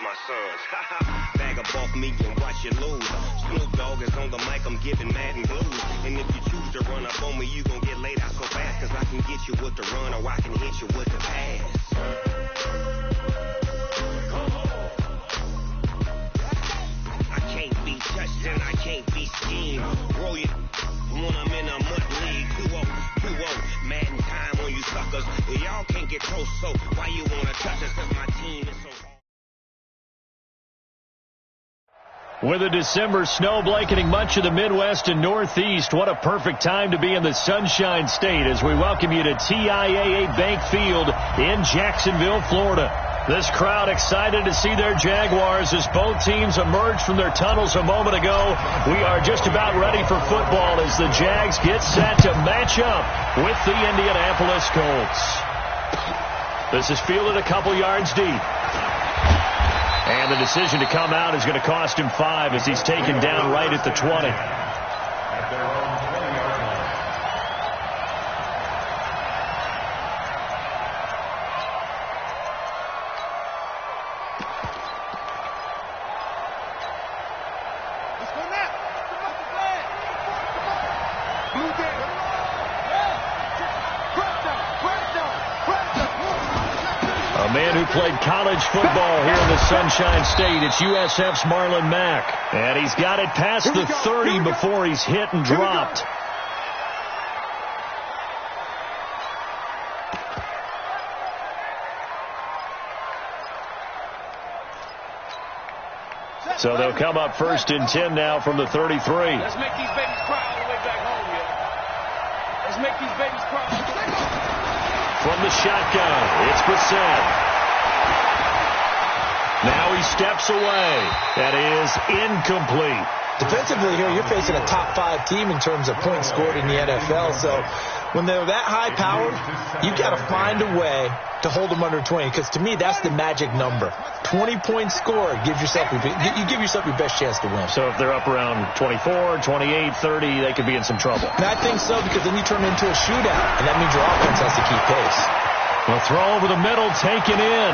my sons. Bag of off me and watch you lose. Snoop Dogg is on the mic, I'm giving Madden blues. And if you choose to run up on me, you gon' get laid out so fast. Cause I can get you with the run or I can hit you with the pass. I can't be touched and I can't be schemed. Roll you when I'm in a mud league. 2-0, Madden time on you suckers. Y'all can't get close, so why you wanna touch us? Cause my team is so hard. With a December snow blanketing much of the Midwest and Northeast, what a perfect time to be in the Sunshine State as we welcome you to TIAA Bank Field in Jacksonville, Florida. This crowd excited to see their Jaguars as both teams emerged from their tunnels a moment ago. We are just about ready for football as the Jags get set to match up with the Indianapolis Colts. This is fielded a couple yards deep. And the decision to come out is going to cost him 5 as he's taken down right at the 20. A man who played college football here in the Sunshine State. It's USF's Marlon Mack. And he's got it past the 30 before he's hit and dropped. So they'll come up first and 10 now from the 33. Let's make these babies cry all the way back home, yeah. Let's make these babies cry. From the shotgun, it's Brissett. Now he steps away. That is incomplete. Defensively here, you're facing a top 5 team in terms of points scored in the NFL. So when they're that high-powered, you've got to find a way to hold them under 20. Because to me, that's the magic number. 20 points scored gives yourself you give yourself your best chance to win. So if they're up around 24, 28, 30, they could be in some trouble. And I think so, because then you turn into a shootout, and that means your offense has to keep pace. A throw over the middle, taken in.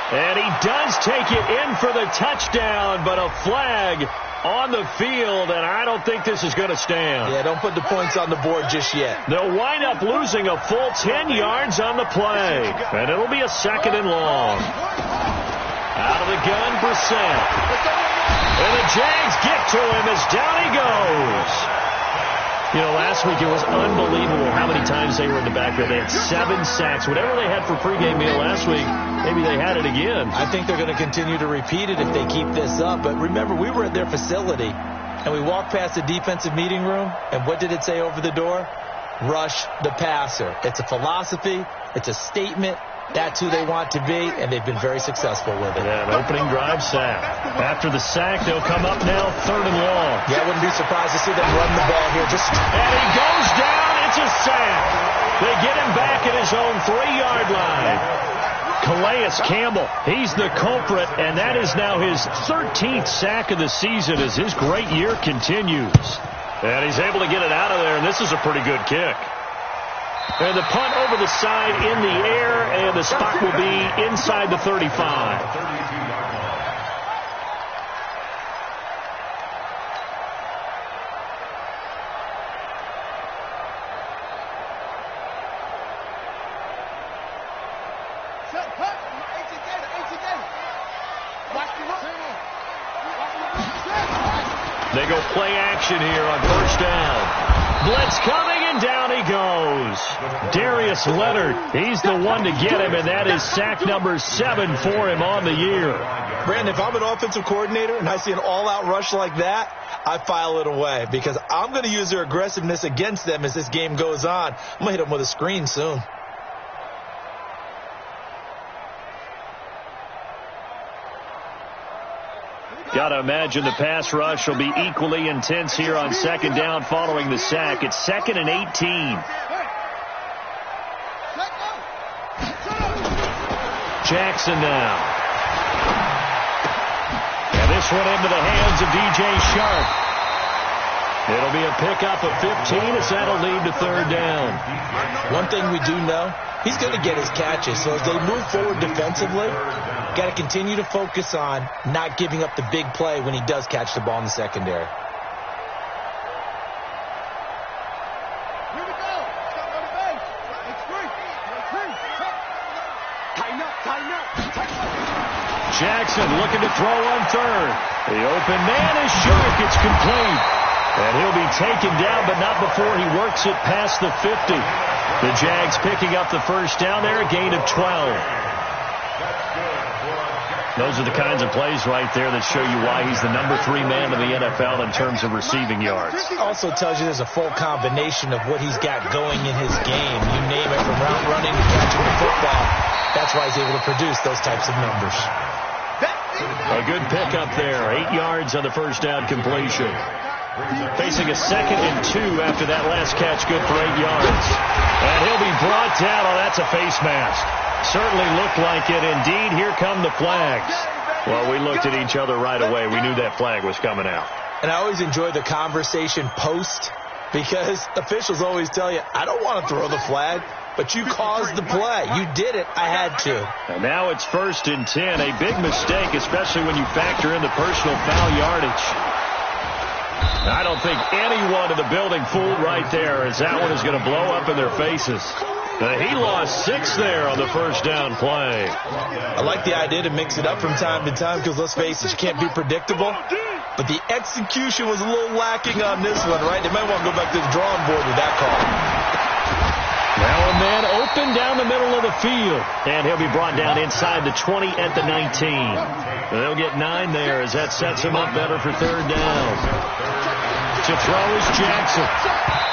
And he does take it in for the touchdown, but a flag on the field, and I don't think this is going to stand. Yeah, don't put the points on the board just yet. They'll wind up losing a full 10 yards on the play, and it'll be a 2nd and long. Out of the gun, Brissett. And the Jags get to him as down he goes. You know, last week it was unbelievable how many times they were in the backfield. They had 7 sacks. Whatever they had for pregame meal last week, maybe they had it again. I think they're going to continue to repeat it if they keep this up. But remember, we were at their facility, and we walked past the defensive meeting room, and what did it say over the door? Rush the passer. It's a philosophy. It's a statement. That's who they want to be, and they've been very successful with it. Yeah, an opening drive sack. After the sack, they'll come up now 3rd and long. Yeah, I wouldn't be surprised to see them run the ball here. And he goes down. It's a sack. They get him back at his own 3-yard line. Calais Campbell, he's the culprit, and that is now his 13th sack of the season as his great year continues. And he's able to get it out of there, and this is a pretty good kick. And the punt over the side in the air, and the spot will be inside the 35. They go play action here on 1st down. Blitz coming, and down he goes. Darius Leonard, he's the one to get him, and that is sack number 7 for him on the year. Brandon, if I'm an offensive coordinator and I see an all-out rush like that, I file it away because I'm going to use their aggressiveness against them as this game goes on. I'm going to hit them with a screen soon. Got to imagine the pass rush will be equally intense here on 2nd down following the sack. It's 2nd and 18. Jackson now. And this one into the hands of DJ Sharp. It'll be a pickup of 15 as that'll lead to 3rd down. One thing we do know, he's going to get his catches. So as they move forward defensively, got to continue to focus on not giving up the big play when he does catch the ball in the secondary. Jackson looking to throw on third. The open man is short. It's complete. And he'll be taken down, but not before he works it past the 50. The Jags picking up the first down there, a gain of 12. Those are the kinds of plays right there that show you why he's the number 3 man in the NFL in terms of receiving yards. Also tells you there's a full combination of what he's got going in his game. You name it, from route running to catching the football. That's why he's able to produce those types of numbers. A good pickup there. 8 yards on the first down completion. Facing a 2nd and 2 after that last catch, good for 8 yards. And he'll be brought down. Oh, that's a face mask. Certainly looked like it. Indeed, here come the flags. Well, we looked at each other right away. We knew that flag was coming out. And I always enjoy the conversation post, because officials always tell you, I don't want to throw the flag, but you caused the play. You did it. I had to. And now it's 1st and 10. A big mistake, especially when you factor in the personal foul yardage. I don't think anyone in the building fooled right there, as that one is going to blow up in their faces. He lost 6 there on the first down play. I like the idea to mix it up from time to time, because let's face it, you can't be predictable. But the execution was a little lacking on this one, right? They might want to go back to the drawing board with that call. Now a man open down the middle of the field. And he'll be brought down inside the 20 at the 19. They'll get 9 there, as that sets him up better for 3rd down. To throw is Jackson.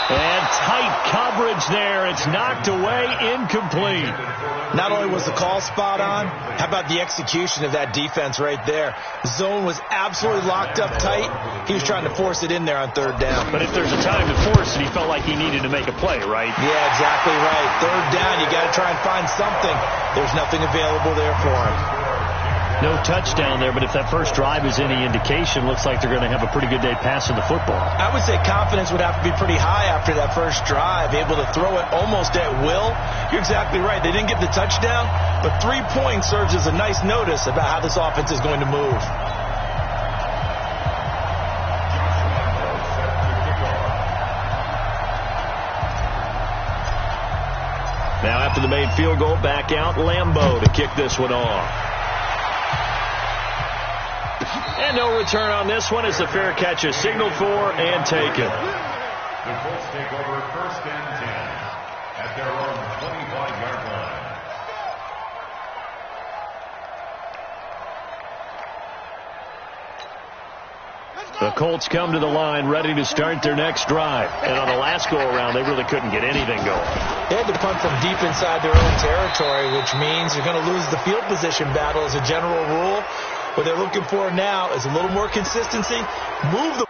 And tight coverage there. It's knocked away, incomplete. Not only was the call spot on, how about the execution of that defense right there? The zone was absolutely locked up tight. He was trying to force it in there on 3rd down. But if there's a time to force it, he felt like he needed to make a play, right? Yeah, exactly right. 3rd down, you got to try and find something. There's nothing available there for him. No touchdown there, but if that first drive is any indication, looks like they're going to have a pretty good day passing the football. I would say confidence would have to be pretty high after that first drive, able to throw it almost at will. You're exactly right. They didn't get the touchdown, but 3 points serves as a nice notice about how this offense is going to move. Now after the made field goal, back out Lambeau to kick this one off. And no return on this one as the fair catch is signaled for and taken. The Colts take over 1st and 10 at their own 25-yard line. The Colts come to the line ready to start their next drive. And on the last go-around, they really couldn't get anything going. They had to punt from deep inside their own territory, which means you're going to lose the field position battle as a general rule. What they're looking for now is a little more consistency. Move the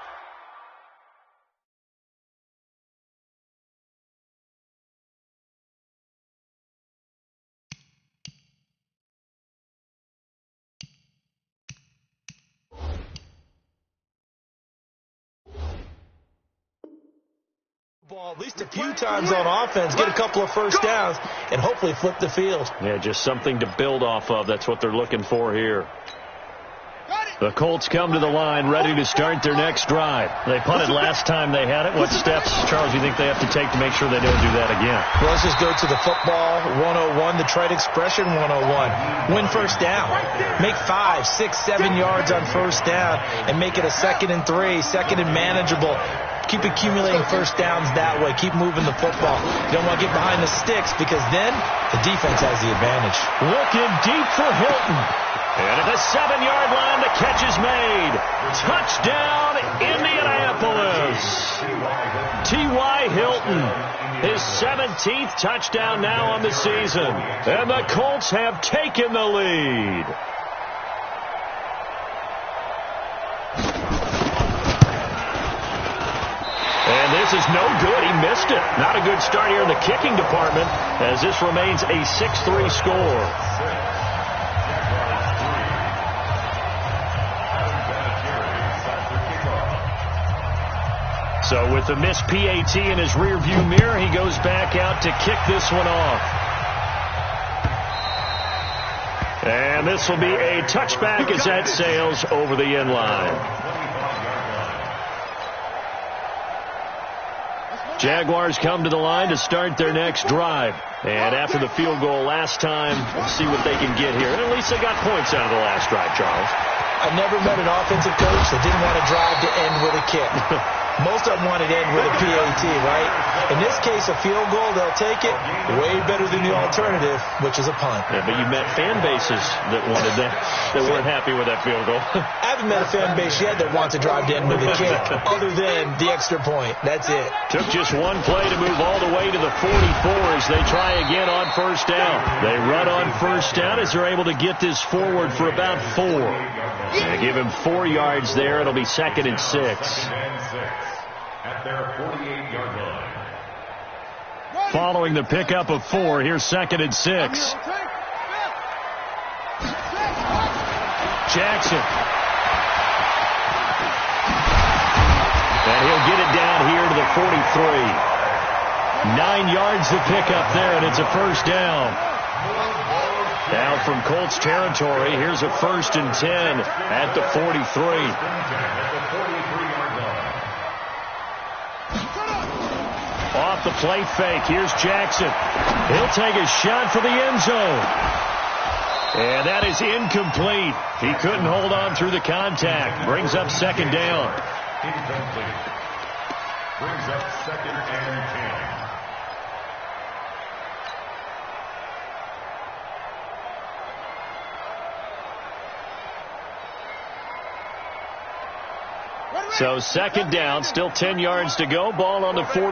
ball at least a few times on offense, get a couple of first downs, and hopefully flip the field. Yeah, just something to build off of. That's what they're looking for here. The Colts come to the line ready to start their next drive. They punted last time they had it. What steps, Charles, do you think they have to take to make sure they don't do that again? Well, let's just go to the football 101, the trite expression 101. Win first down. Make 5, 6, 7 yards on first down and make it a 2nd and 3, 2nd and manageable. Keep accumulating first downs that way. Keep moving the football. You don't want to get behind the sticks, because then the defense has the advantage. Looking deep for Hilton. And at the 7-yard line, the catch is made. Touchdown, Indianapolis. T.Y. Hilton, his 17th touchdown now on the season. And the Colts have taken the lead. And this is no good. He missed it. Not a good start here in the kicking department, as this remains a 6-3 score. So with the missed PAT in his rearview mirror, he goes back out to kick this one off. And this will be a touchback as that sails over the end line. Jaguars come to the line to start their next drive. And after the field goal last time, we'll see what they can get here. And at least they got points out of the last drive, Charles. I never met an offensive coach that didn't want to drive to end with a kick. Most of them wanted to end with a PAT, right? In this case, a field goal, they'll take it. Way better than the alternative, which is a punt. Yeah, but you met fan bases that wanted that, that weren't happy with that field goal. I haven't met a fan base yet that wants to drive to end with a kick, other than the extra point. That's it. Took just one play to move all the way to the 44 as they try again on first down. They run on first down as they're able to get this forward for about 4. They give him 4 yards there. It'll be 2nd and 6. At their 48-yard line. Following the pickup of 4, here's 2nd and 6. Jackson. And he'll get it down here to the 43. 9 yards to pick up there, and it's a first down. Now from Colts territory, here's a 1st and 10 at the 43. Off the play fake, here's Jackson. He'll take a shot for the end zone. And that is incomplete. He couldn't hold on through the contact. Brings up 2nd down. Incomplete. Brings up 2nd and 10. So 2nd down, still 10 yards to go. Ball on the 43.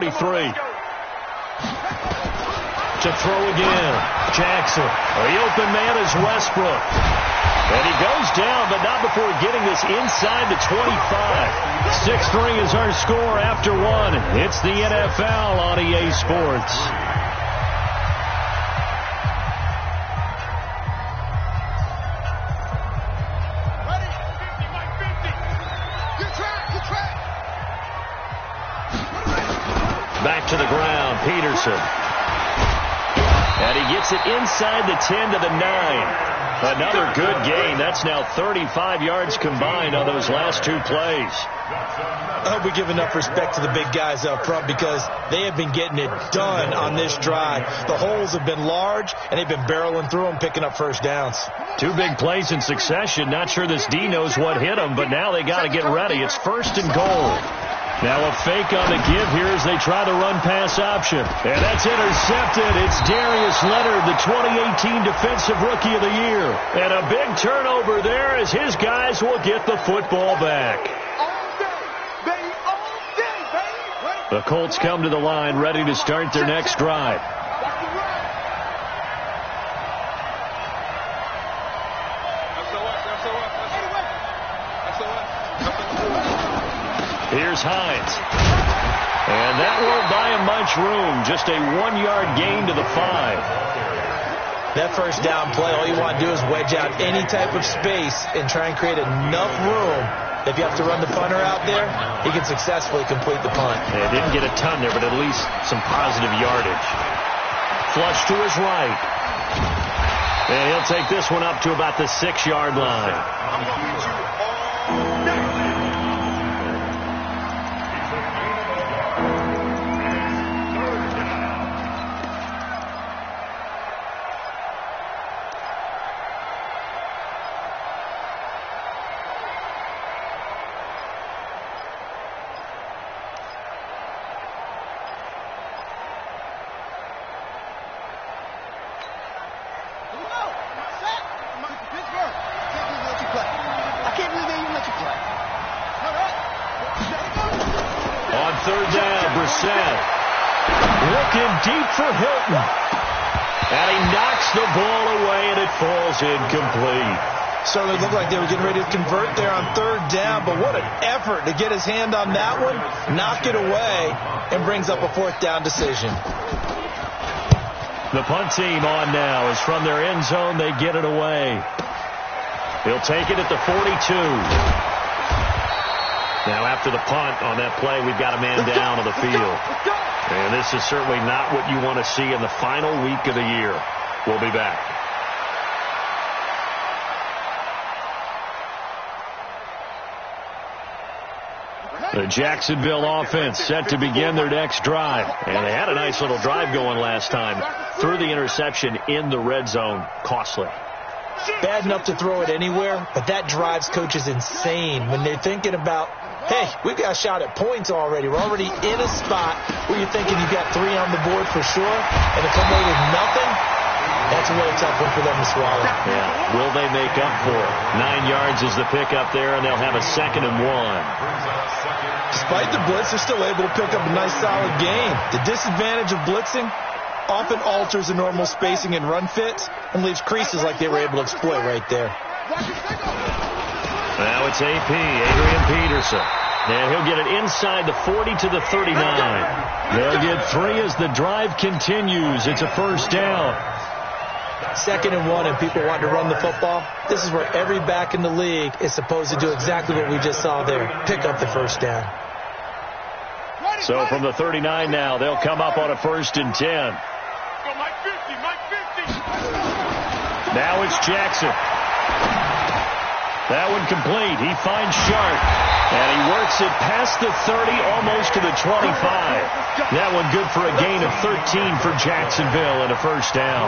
To throw again. Jackson. The open man is Westbrook. And he goes down, but not before getting this inside the 25. 6-3 is our score after 1. It's the NFL on EA Sports. Back to the ground, Peterson. And he gets it inside the 10 to the 9. Another good gain. That's now 35 yards combined on those last 2 plays. I hope we give enough respect to the big guys up front because they have been getting it done on this drive. The holes have been large, and they've been barreling through them, picking up first downs. 2 big plays in succession. Not sure this D knows what hit them, but now they got to get ready. It's 1st and goal. Now a fake on the give here as they try the run-pass option. And that's intercepted. It's Darius Leonard, the 2018 Defensive Rookie of the Year. And a big turnover there as his guys will get the football back. The Colts come to the line ready to start their next drive. Here's Hines. And that won't buy him much room. Just a 1-yard gain to the 5. That first down play, all you want to do is wedge out any type of space and try and create enough room. If you have to run the punter out there, he can successfully complete the punt. They didn't get a ton there, but at least some positive yardage. Flush to his right. And he'll take this one up to about the 6-yard line. Looking deep for Hilton. And he knocks the ball away, and it falls incomplete. Certainly looked like they were getting ready to convert there on 3rd down, but what an effort to get his hand on that one, knock it away, and brings up a 4th down decision. The punt team on now is from their end zone. They get it away. He'll take it at the 42. Now after the punt on that play, we've got a man down on the field. And this is certainly not what you want to see in the final week of the year. We'll be back. The Jacksonville offense set to begin their next drive. And they had a nice little drive going last time. Threw the interception in the red zone. Costly. Bad enough to throw it anywhere, but that drives coaches insane when they're thinking about, hey, we've got a shot at points already. We're already in a spot where you're thinking you've got 3 on the board for sure, and to come away with nothing, that's a really tough one for them to swallow. Yeah. Will they make up for it? 9 yards is the pickup there, and they'll have a 2nd and 1. Despite the blitz, they're still able to pick up a nice solid gain. The disadvantage of blitzing often alters the normal spacing and run fits and leaves creases like they were able to exploit right there. Now it's AP, Adrian Peterson. And he'll get it inside the 40 to the 39. They'll get 3 as the drive continues. It's a first down. 2nd and 1, and people want to run the football. This is where every back in the league is supposed to do exactly what we just saw there. Pick up the first down. So from the 39 now, they'll come up on a 1st and 10. Now it's Jackson. That one complete. He finds Sharp. And he works it past the 30, almost to the 25. That one good for a gain of 13 for Jacksonville and a first down.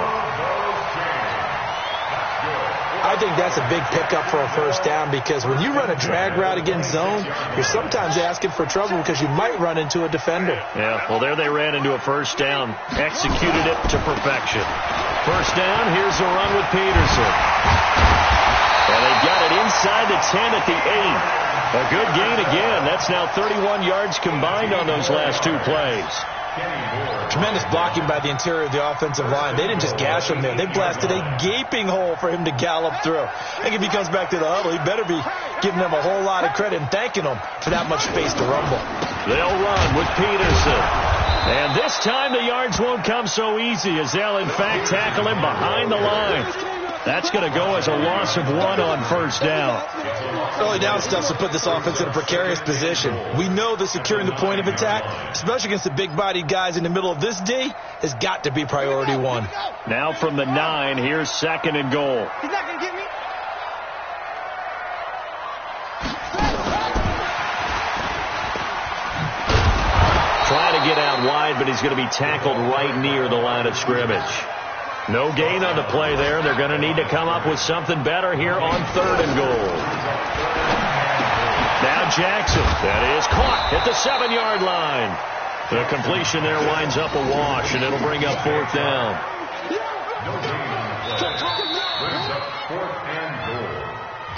I think that's a big pickup for a first down because when you run a drag route against zone, you're sometimes asking for trouble because you might run into a defender. Yeah, well, there they ran into a first down. Executed it to perfection. First down, here's a run with Peterson. And they got it inside the 10 at the 8. A good gain again. That's now 31 yards combined on those last 2 plays. Tremendous blocking by the interior of the offensive line. They didn't just gash him there. They blasted a gaping hole for him to gallop through. I think if he comes back to the huddle, he better be giving them a whole lot of credit and thanking them for that much space to rumble. They'll run with Peterson. And this time the yards won't come so easy as they'll, in fact, tackle him behind the line. That's going to go as a loss of 1 on first down. Early down stuff to put this offense in a precarious position. We know that securing the point of attack, especially against the big-bodied guys in the middle of this D, has got to be priority 1. Now from the 9, here's 2nd and goal. He's not going to get me. Trying to get out wide, but he's going to be tackled right near the line of scrimmage. No gain on the play there. They're going to need to come up with something better here on 3rd and goal. Now Jackson. That is caught at the 7-yard line. The completion there winds up a wash, and it'll bring up 4th down.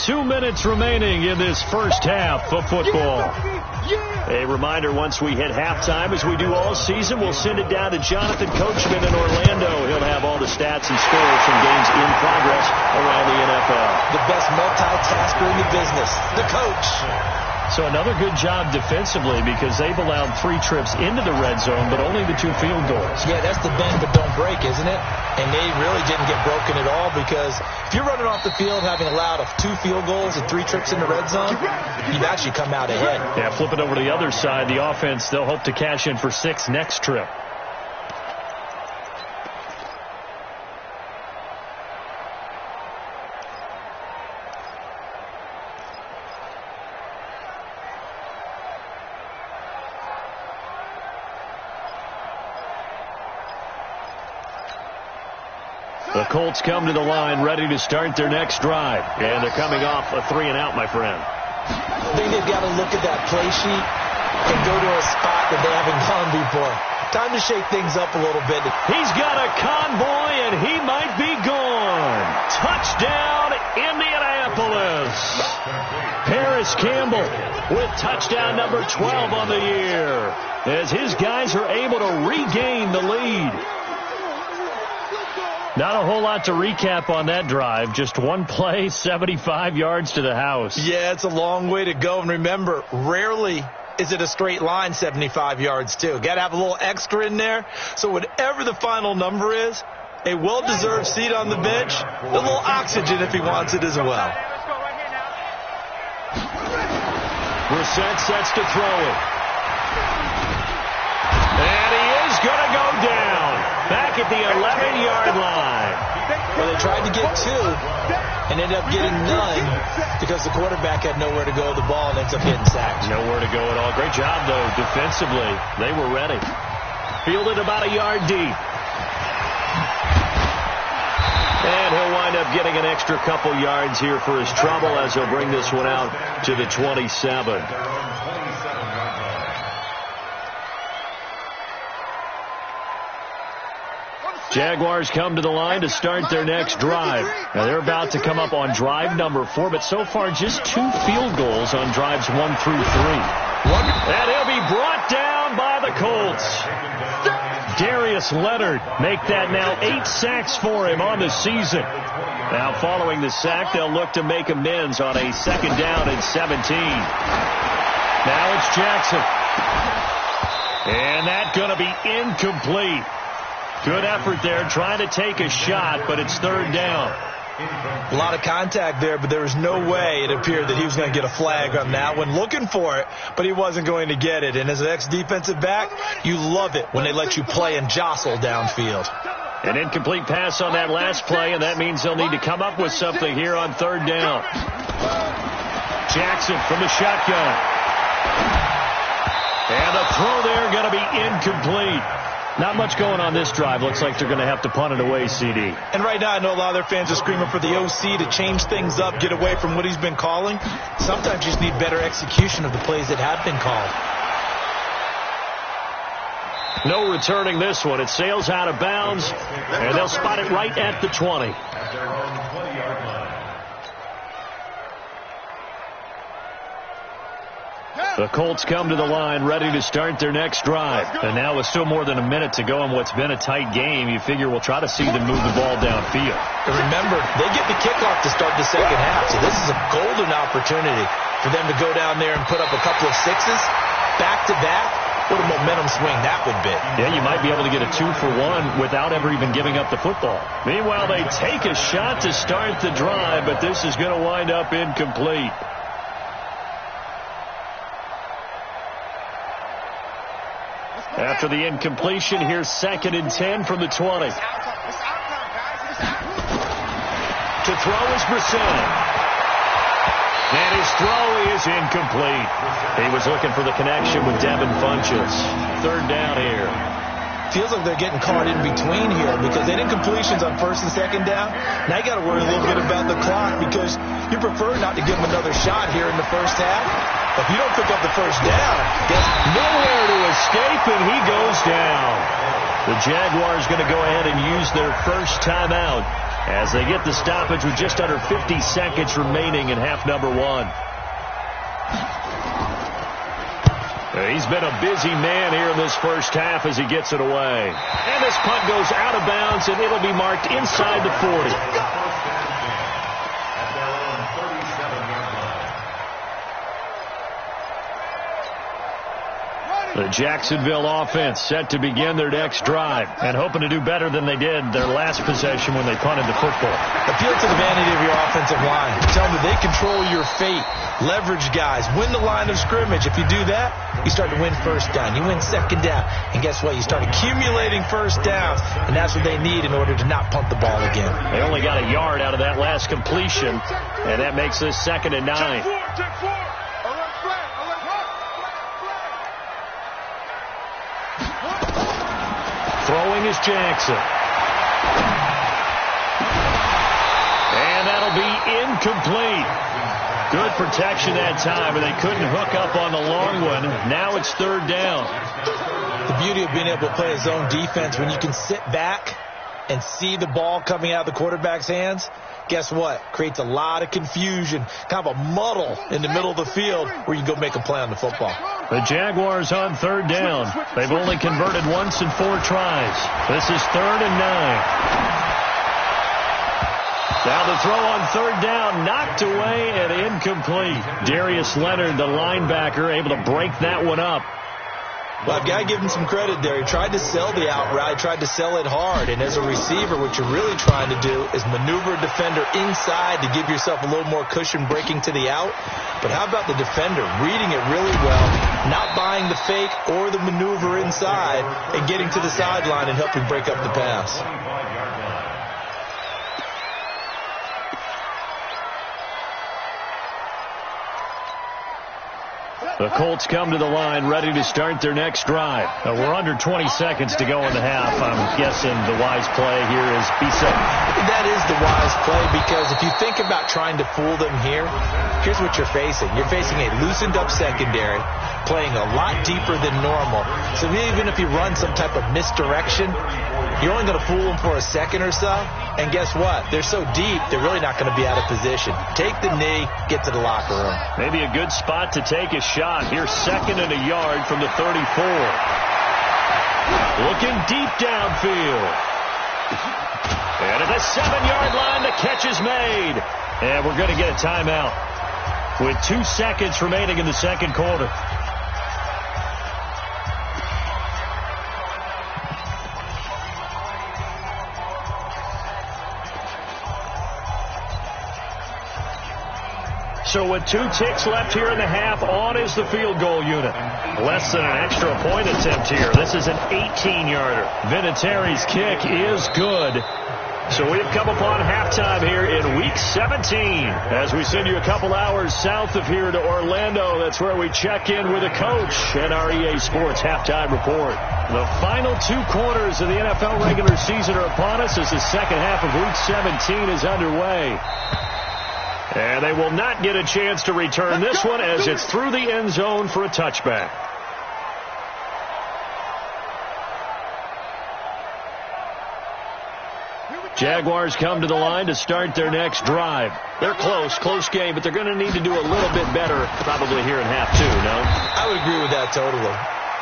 2 minutes remaining in this first half of football. A reminder, once we hit halftime, as we do all season, we'll send it down to Jonathan Coachman in Orlando. He'll have all the stats and scores from games in progress around the NFL. The best multitasker in the business, the coach. So another good job defensively because they've allowed 3 trips into the red zone, but only the 2 field goals. Yeah, that's the bend but don't break, isn't it? And they really didn't get broken at all because if you're running off the field having allowed 2 field goals and 3 trips in the red zone, you've actually come out ahead. Yeah, flip it over to the other side. The offense, they'll hope to cash in for 6 next trip. The Colts come to the line ready to start their next drive. And they're coming off a 3-and-out, my friend. I think they've got to look at that play sheet and go to a spot that they haven't gone before. Time to shake things up a little bit. He's got a convoy, and he might be gone. Touchdown, Indianapolis. Paris Campbell with touchdown number 12 on the year as his guys are able to regain the lead. Not a whole lot to recap on that drive. Just 1 play, 75 yards to the house. Yeah, it's a long way to go. And remember, rarely is it a straight line 75 yards, too. Got to have a little extra in there. So whatever the final number is, a well-deserved seat on the bench, a little oxygen if he wants it as well. Brissett sets to throw it. And he is going to go down. Back at the 11-yard line. where they tried to get 2 and ended up getting none because the quarterback had nowhere to go with the ball and ends up getting sacked. Nowhere to go at all. Great job, though, defensively. They were ready. Fielded about a yard deep. And he'll wind up getting an extra couple yards here for his trouble as he'll bring this one out to the 27. Jaguars come to the line to start their next drive. Now they're about to come up on drive number 4, but so far just 2 field goals on drives 1 through 3. And he'll be brought down by the Colts. Darius Leonard make that now 8 sacks for him on the season. Now following the sack, they'll look to make amends on a 2nd down and 17. Now it's Jackson. And that's going to be incomplete. Good effort there, trying to take a shot, but it's 3rd down. A lot of contact there, but there was no way it appeared that he was going to get a flag on that one. Looking for it, but he wasn't going to get it. And as an ex-defensive back, you love it when they let you play and jostle downfield. An incomplete pass on that last play, and that means they'll need to come up with something here on 3rd down. Jackson from the shotgun. And the throw there going to be incomplete. Not much going on this drive. Looks like they're going to have to punt it away, CD. And right now I know a lot of their fans are screaming for the OC to change things up, get away from what he's been calling. Sometimes you just need better execution of the plays that have been called. No returning this one. It sails out of bounds, and they'll spot it right at the 20. The Colts come to the line ready to start their next drive. And now with still more than a minute to go in what's been a tight game, you figure we'll try to see them move the ball downfield. And remember, they get the kickoff to start the 2nd half, so this is a golden opportunity for them to go down there and put up a couple of 6s back-to-back. What a momentum swing that would be. Yeah, you might be able to get a 2-for-1 without ever even giving up the football. Meanwhile, they take a shot to start the drive, but this is going to wind up incomplete. After the incompletion, here's 2nd and 10 from the 20. To throw is Brisson. And his throw is incomplete. He was looking for the connection with Devin Funchess. 3rd down here. Feels like they're getting caught in between here because they did incompletions on 1st and 2nd down. Now you got to worry a little bit about the clock because you prefer not to give them another shot here in the 1st half. If you don't pick up the 1st down, there's nowhere to escape, and he goes down. The Jaguars going to go ahead and use their first timeout as they get the stoppage with just under 50 seconds remaining in half number 1. He's been a busy man here in this first half as he gets it away. And this punt goes out of bounds, and it'll be marked inside the 40. The Jacksonville offense set to begin their next drive and hoping to do better than they did their last possession when they punted the football. Appeal to the vanity of your offensive line. Tell them that they control your fate. Leverage guys. Win the line of scrimmage. If you do that, you start to win 1st down. You win 2nd down. And guess what? You start accumulating 1st downs. And that's what they need in order to not punt the ball again. They only got a yard out of that last completion. And that makes this 2nd and 9. Throwing is Jackson. And that'll be incomplete. Good protection that time, but they couldn't hook up on the long one. Now it's 3rd down. The beauty of being able to play a zone defense when you can sit back and see the ball coming out of the quarterback's hands, guess what? Creates a lot of confusion, kind of a muddle in the middle of the field where you go make a play on the football. The Jaguars on 3rd down. They've only converted once in 4 tries. This is 3rd and 9. Now the throw on 3rd down, knocked away and incomplete. Darius Leonard, the linebacker, able to break that one up. Well, I've got to give him some credit there. He tried to sell the outright, tried to sell it hard. And as a receiver, what you're really trying to do is maneuver a defender inside to give yourself a little more cushion breaking to the out. But how about the defender reading it really well, not buying the fake or the maneuver inside, and getting to the sideline and helping break up the pass? The Colts come to the line ready to start their next drive. We're under 20 seconds to go in the half. I'm guessing the wise play here is be safe. That is the wise play, because if you think about trying to fool them here, here's what you're facing. You're facing a loosened up secondary, playing a lot deeper than normal. So even if you run some type of misdirection, you're only going to fool them for a second or so. And guess what? They're so deep, they're really not going to be out of position. Take the knee, get to the locker room. Maybe a good spot to take a shot. Here's 2nd and a yard from the 34. Looking deep downfield. And at the 7-yard line, the catch is made. And we're going to get a timeout with 2 seconds remaining in the second quarter. So with 2 ticks left here in the half, on is the field goal unit. Less than an extra point attempt here. This is an 18-yarder. Vinatieri's kick is good. So we have come upon halftime here in Week 17. As we send you a couple hours south of here to Orlando, that's where we check in with a coach and our EA Sports halftime report. The final 2 quarters of the NFL regular season are upon us as the second half of Week 17 is underway. And they will not get a chance to return this one as it's through the end zone for a touchback. Jaguars come to the line to start their next drive. They're close game, but they're going to need to do a little bit better probably here in half 2, no? I would agree with that totally.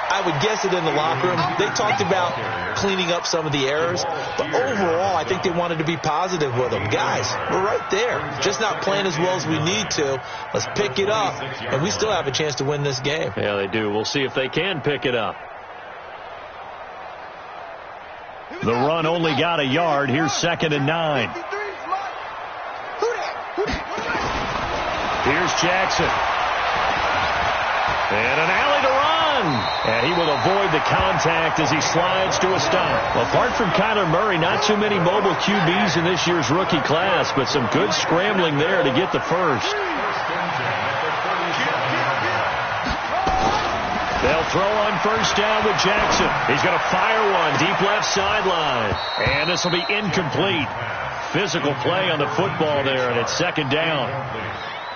I would guess it in the locker room. They talked about cleaning up some of the errors, but overall, I think they wanted to be positive with them. Guys, we're right there. Just not playing as well as we need to. Let's pick it up, and we still have a chance to win this game. Yeah, they do. We'll see if they can pick it up. The run only got a yard. Here's 2nd and 9. Here's Jackson. And an alley to run. And he will avoid the contact as he slides to a stop. Well, apart from Kyler Murray, not too many mobile QBs in this year's rookie class, but some good scrambling there to get the first. They'll throw on 1st down with Jackson. He's going to fire one deep left sideline. And this will be incomplete. Physical play on the football there, and it's 2nd down.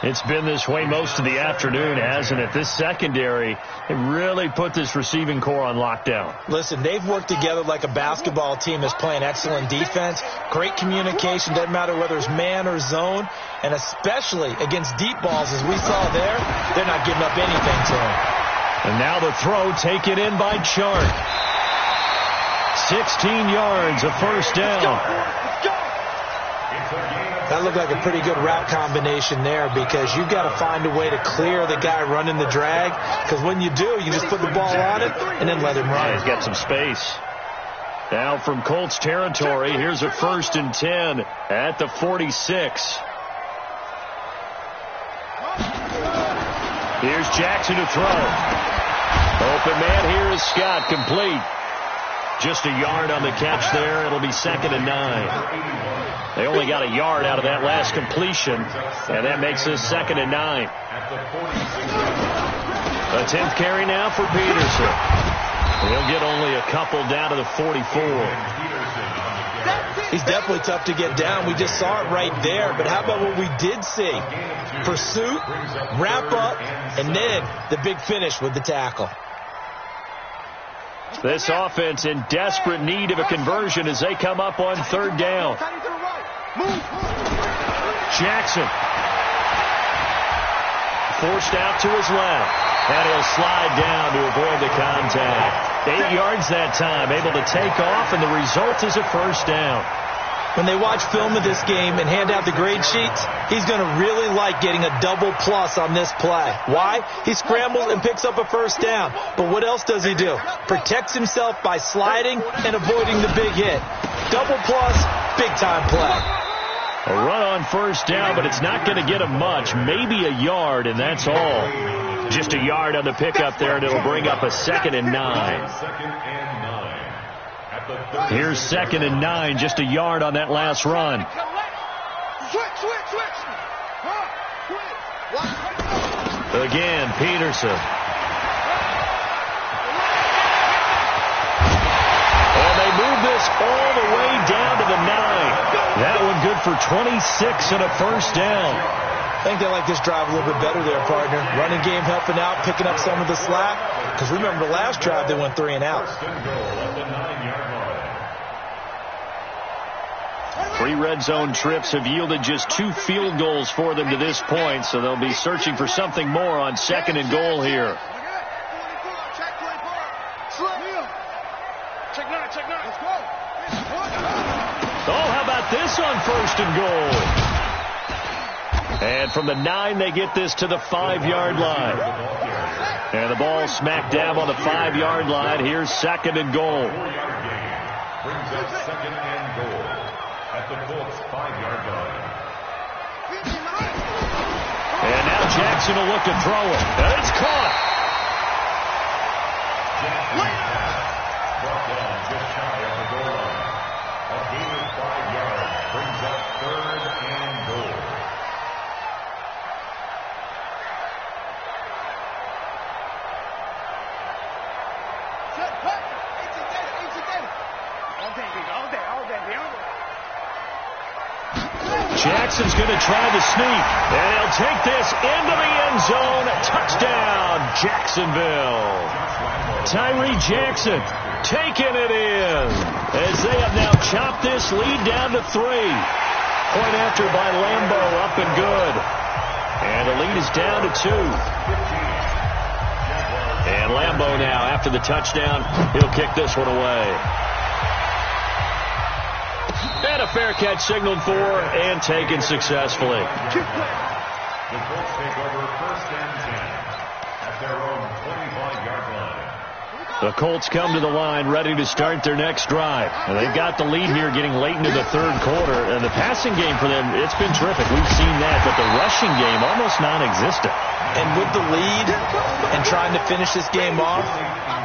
It's been this way most of the afternoon, hasn't it? This secondary, it really put this receiving core on lockdown. Listen, they've worked together like a basketball team that's playing excellent defense. Great communication, doesn't matter whether it's man or zone. And especially against deep balls, as we saw there, they're not giving up anything to them. And now the throw taken in by Chart. 16 yards, a 1st down. That looked like a pretty good route combination there, because you've got to find a way to clear the guy running the drag, because when you do, you just put the ball on it and then let him run. Yeah, he's got some space. Now from Colts territory, here's a 1st and 10 at the 46. Here's Jackson to throw. Open man here is Scott, complete. Just a yard on the catch there. It'll be 2nd and 9. They only got a yard out of that last completion, and that makes this 2nd and 9. A 10th carry now for Peterson. He'll get only a couple down to the 44. He's definitely tough to get down. We just saw it right there. But how about what we did see? Pursuit, wrap up, and then the big finish with the tackle. This offense in desperate need of a conversion as they come up on 3rd down. Jackson. Forced out to his left. And he'll slide down to avoid the contact. 8 yards that time, able to take off, and the result is a 1st down. When they watch film of this game and hand out the grade sheets, he's going to really like getting a double plus on this play. Why? He scrambles and picks up a 1st down. But what else does he do? Protects himself by sliding and avoiding the big hit. Double plus, big-time play. A run on 1st down, but it's not going to get him much. Maybe a yard, and that's all. Just a yard on the pickup there, and it'll bring up a 2nd and 9. Here's 2nd and 9, just a yard on that last run. Again, Peterson. And they move this all the way down to the 9. That one good for 26 and a first down. I think they like this drive a little bit better there, partner. Running game helping out, picking up some of the slack. Because remember the last drive, they went 3 and out. 3 red zone trips have yielded just 2 field goals for them to this point, so they'll be searching for something more on 2nd and goal here. Oh, how about this on 1st and goal? And from the 9, they get this to the 5-yard line. And the ball smack dab on the 5-yard line. Here's 2nd and goal. Brings up 2nd and goal at the Colts 5-yard line. And now Jackson will look to throw it. And it's caught. Brought down just shy of the goal line. A gain of 5 yards brings up 3rd and goal. Jackson's going to try the sneak, and he'll take this into the end zone. Touchdown, Jacksonville. Tyree Jackson taking it in as they have now chopped this lead down to 3. Point after by Lambo, up and good. And the lead is down to 2. And Lambo now, after the touchdown, he'll kick this one away. And a fair catch signaled for and taken successfully. The Colts take over 1st and 10 at their own 25-yard line. The Colts come to the line ready to start their next drive. And they've got the lead here getting late into the 3rd quarter. And the passing game for them, it's been terrific. We've seen that. But the rushing game, almost non-existent. And with the lead and trying to finish this game off,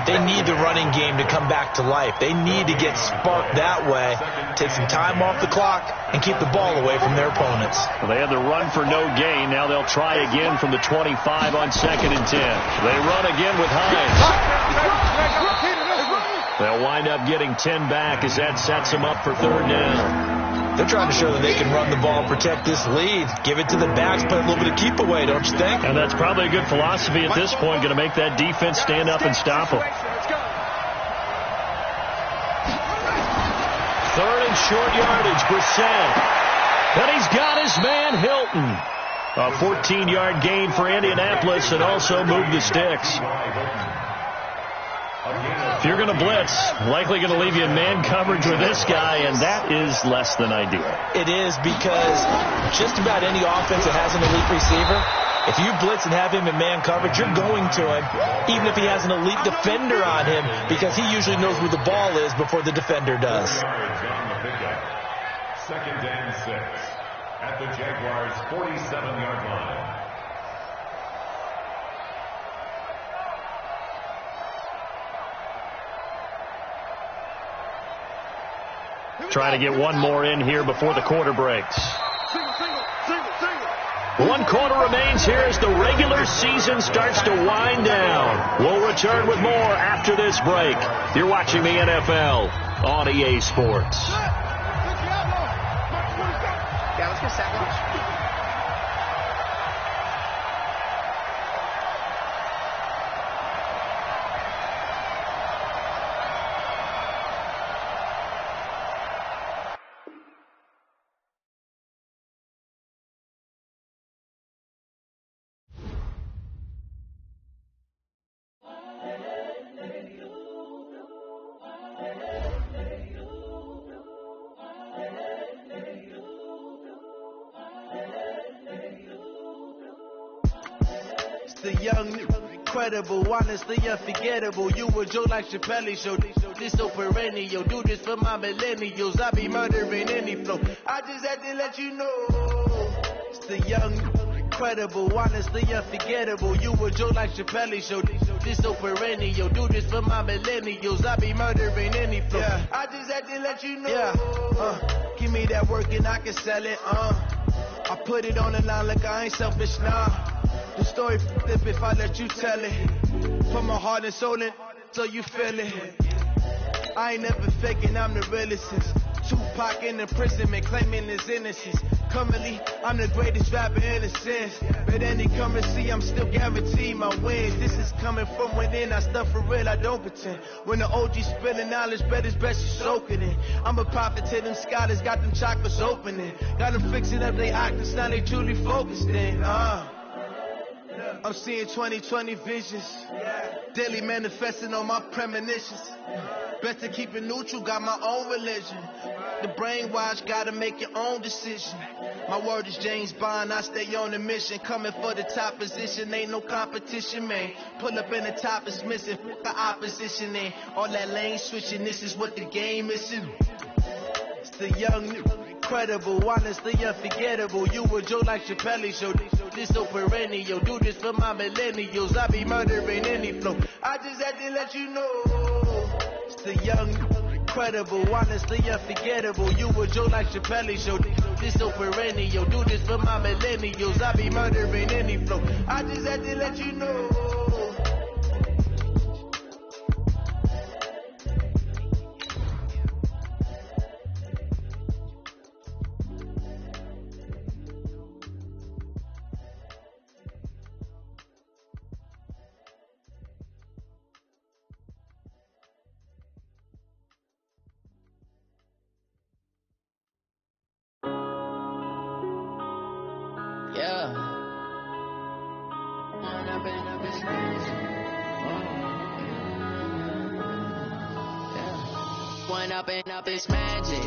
they need the running game to come back to life. They need to get sparked that way, take some time off the clock, and keep the ball away from their opponents. Well, they had the run for no gain. Now they'll try again from the 25 on 2nd and 10. They run again with Hines. They'll wind up getting 10 back as that sets them up for 3rd down. They're trying to show that they can run the ball and protect this lead. Give it to the backs, play a little bit of keep away, don't you think? And that's probably a good philosophy at this point, going to make that defense stand up and stop them. 3rd and short yardage, Brissett. And he's got his man, Hilton. A 14-yard gain for Indianapolis and also moved the sticks. If you're going to blitz, likely going to leave you in man coverage with this guy, and that is less than ideal. It is, because just about any offense that has an elite receiver, if you blitz and have him in man coverage, you're going to him, even if he has an elite defender on him, because he usually knows where the ball is before the defender does. 2nd and 6 at the Jaguars' 47-yard line. Trying to get one more in here before the quarter breaks. 1 quarter remains here as the regular season starts to wind down. We'll return with more after this break. You're watching the NFL on EA Sports. Yeah, let's go sack lunch. The young, incredible, honestly unforgettable. You a joke like Chappelle Show. This so perennial. Do this for my millennials. I be murdering any flow. I just had to let you know. It's the young, incredible, honestly unforgettable. You a joke like Chappelle Show. This so perennial. Do this for my millennials. I be murdering any flow. Yeah. I just had to let you know. Yeah. Give me that work and I can sell it. I put it on the line like I ain't selfish now. The story flip if I let you tell it. Put my heart and soul in so you feel it. I ain't never faking, I'm the realest since Tupac in imprisonment, claiming his innocence. Currently, I'm the greatest rapper in a sense. But any currency, I'm still guaranteed my wins. This is coming from within, I stuff for real, I don't pretend. When the OG spilling knowledge, bet it's best you soak it in. I'm a prophet to them scholars, got them chakras opening. Got them fixing up they octaves, now they truly focused in. I'm seeing 2020 visions. Daily manifesting on my premonitions. Better keep it neutral, got my own religion. The brainwash, gotta make your own decision. My word is James Bond, I stay on a mission. Coming for the top position, ain't no competition, man. Pull up in the top is missing, fuck the opposition, and all that lane switching, this is what the game is. It's the young, incredible, honestly unforgettable. You a Joe like Chappelle show, this so perennial. Do this for my millennials, I be murdering any flow. I just had to let you know. It's the young, incredible, honestly unforgettable. You a Joe like Chappelle show, this so perennial. Do this for my millennials, I be murdering any flow. I just had to let you know. Up is magic.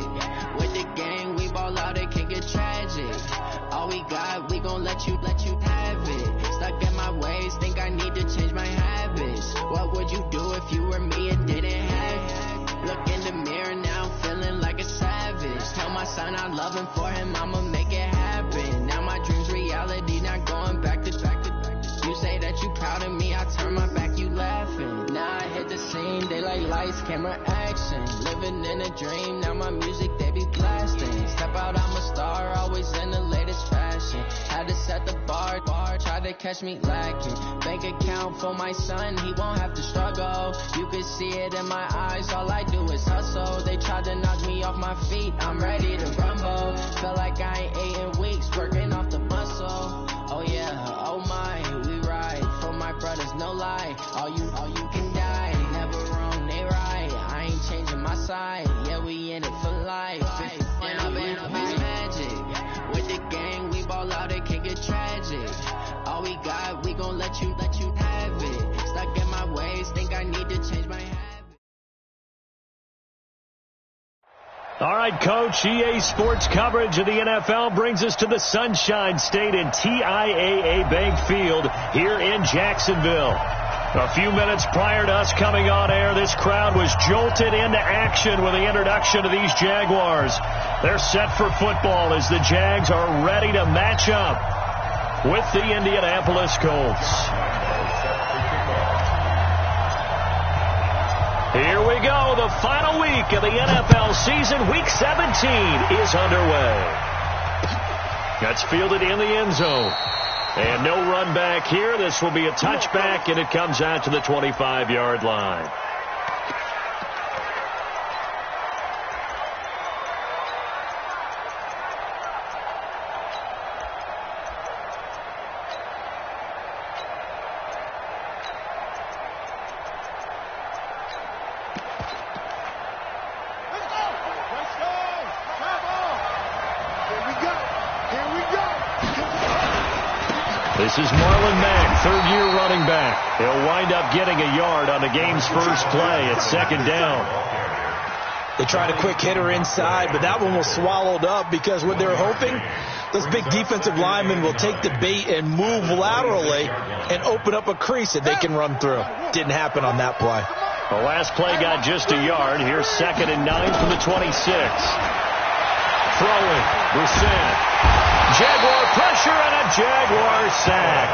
With the gang, we ball out, it can get tragic. All we got, we gon' let you have it. Stuck in my ways, think I need to change my habits. What would you do if you were me and didn't have it? Look in the mirror now, feeling like a savage. Tell my son I love him, for him I'ma make it happen. Now my dream's reality, not going back to. You say that you proud of me, I turn my back, you laughing. Now I hit the scene, daylight lights, camera action. Living in a dream, now my music, they be blasting. Step out, I'm a star, always in the latest fashion. Had to set the bar, try to catch me lacking. Bank account for my son, he won't have to struggle. You can see it in my eyes, all I do is hustle. They tried to knock me off my feet, I'm ready to rumble. Feel like I ain't ate in weeks, working off the muscle. Oh yeah, oh my, we ride for my brothers, no lie. All you can die, never wrong, they right. I ain't changing my side, yeah, we in it for life. When I've been up is magic. With the gang, we ball out, it can get tragic. All we got, we gon' let you have it. Stuck in my ways, think I need to change my habit. All right, Coach, EA Sports coverage of the NFL brings us to the Sunshine State in TIAA Bank Field here in Jacksonville. A few minutes prior to us coming on air, this crowd was jolted into action with the introduction of these Jaguars. They're set for football as the Jags are ready to match up with the Indianapolis Colts. Here we go. The final week of the NFL season. Week 17 is underway. That's fielded in the end zone. And no run back here. This will be a touchback, and it comes out to the 25-yard line. This is Marlon Mack, third-year running back. He'll wind up getting a yard on the game's first play at second down. They tried a quick hitter inside, but that one was swallowed up because what they're hoping, those big defensive linemen will take the bait and move laterally and open up a crease that they can run through. Didn't happen on that play. The last play got just a yard. Here's 2nd and 9 from the 26. Throwing, Brissett. Jaguar pressure and a Jaguar sack.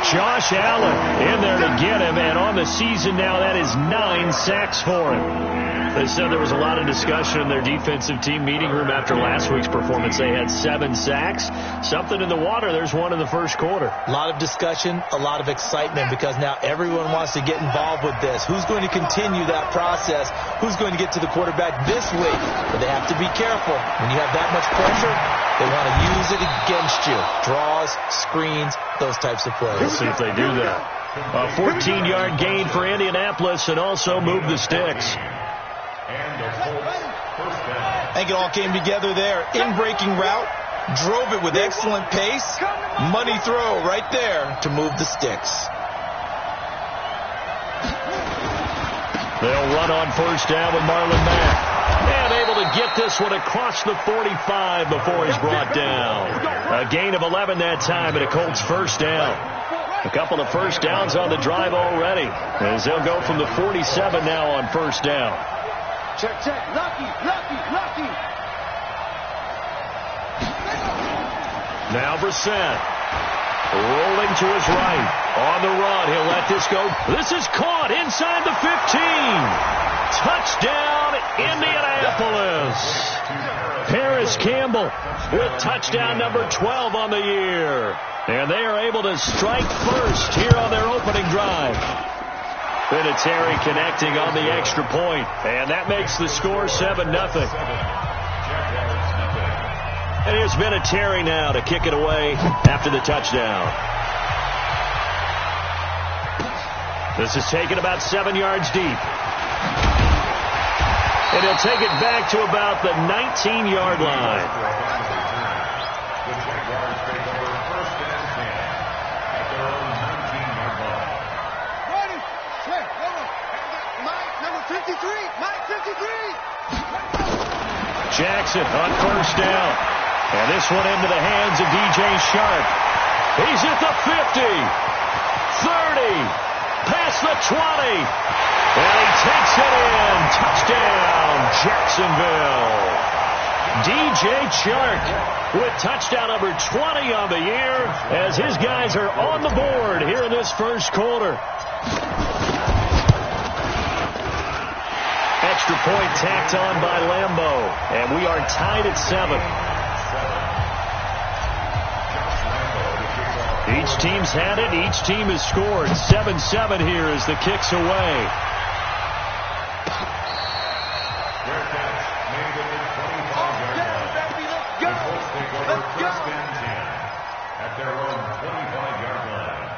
Josh Allen in there to get him, and on the season now, that is 9 sacks for him. They said there was a lot of discussion in their defensive team meeting room after last week's performance. They had 7 sacks. Something in the water. There's one in the first quarter. A lot of discussion, a lot of excitement, because now everyone wants to get involved with this. Who's going to continue that process? Who's going to get to the quarterback this week? But they have to be careful. When you have that much pressure, they want to use it against you. Draws, screens, those types of plays. Let's see if they do that. A 14-yard gain for Indianapolis, and also move the sticks. I think it all came together there. In-breaking route, drove it with excellent pace. Money throw right there to move the sticks. They'll run on first down with Marlon Mack. And able to get this one across the 45 before he's brought down. A gain of 11 that time, and a Colts first down. A couple of first downs on the drive already, as they'll go from the 47 now on first down. Check, check. Lucky. Now Brissett. Rolling to his right. On the run. He'll let this go. This is caught inside the 15. Touchdown, Indianapolis. Paris Campbell with touchdown number 12 on the year. And they are able to strike first here on their opening drive. Vinatieri connecting on the extra point, and that makes the score 7-0. And here's Vinatieri now to kick it away after the touchdown. This is taken about 7 yards deep. And he'll take it back to about the 19-yard line. Jackson on first down. And this one into the hands of DJ Sharp. He's at the 50. 30. Past the 20. And he takes it in. Touchdown, Jacksonville. DJ Chark with touchdown number 20 on the year as his guys are on the board here in this first quarter. Extra point tacked on by Lambeau, and we are tied at 7. Each team's had it. Each team has scored. 7-7 here as the kick's away. At their own 25-yard line.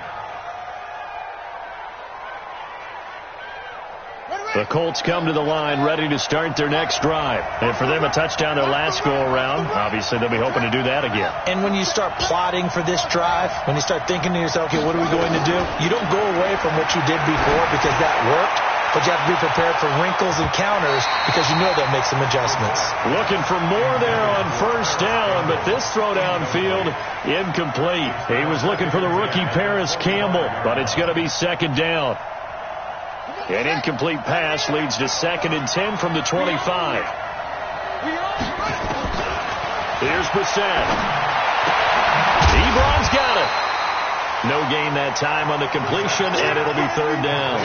The Colts come to the line ready to start their next drive. And for them, a touchdown their last go-around. Obviously, they'll be hoping to do that again. And when you start plotting for this drive, when you start thinking to yourself, okay, what are we going to do? You don't go away from what you did before because that worked, but you have to be prepared for wrinkles and counters because you know they'll make some adjustments. Looking for more there on first down, but this throw downfield, incomplete. He was looking for the rookie Paris Campbell, but it's going to be second down. An incomplete pass leads to 2nd and 10 from the 25. Here's Brissett. Ebron's got it. No gain that time on the completion, and it'll be third down.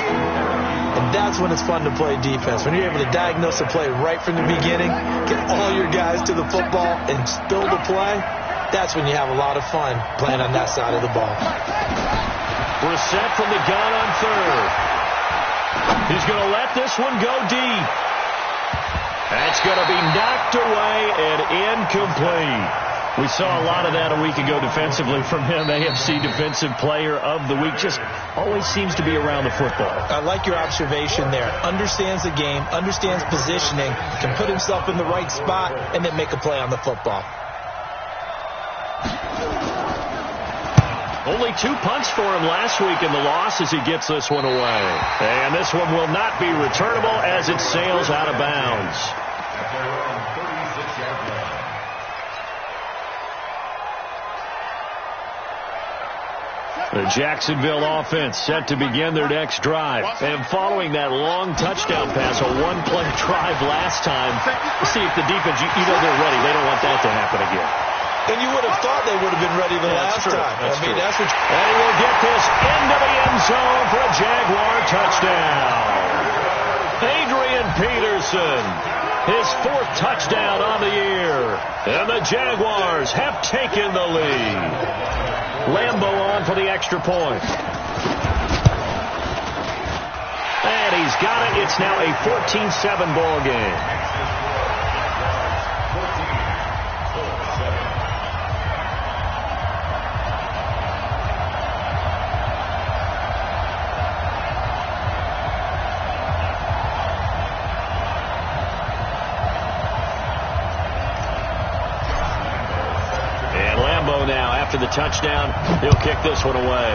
And that's when it's fun to play defense. When you're able to diagnose a play right from the beginning, get all your guys to the football, and build a play, that's when you have a lot of fun playing on that side of the ball. Brissett from the gun on third. He's going to let this one go deep. That's going to be knocked away and incomplete. We saw a lot of that a week ago defensively from him. AFC Defensive Player of the Week. Just always seems to be around the football. I like your observation there. Understands the game, understands positioning, can put himself in the right spot, and then make a play on the football. Only 2 punts for him last week in the loss as he gets this one away. And this one will not be returnable as it sails out of bounds. At their own 36-yard line. The Jacksonville offense set to begin their next drive. And following that long touchdown pass, a one-play drive last time, see if the defense, you know they're ready. They don't want that to happen again. And you would have thought they would have been ready the last time. That's true. That's what. And he will get this into the end zone for a Jaguar touchdown. Adrian Peterson, his 4th touchdown on the year. And the Jaguars have taken the lead. Lambo on for the extra point. And he's got it. It's now a 14-7 ball game. Now, after the touchdown, he'll kick this one away.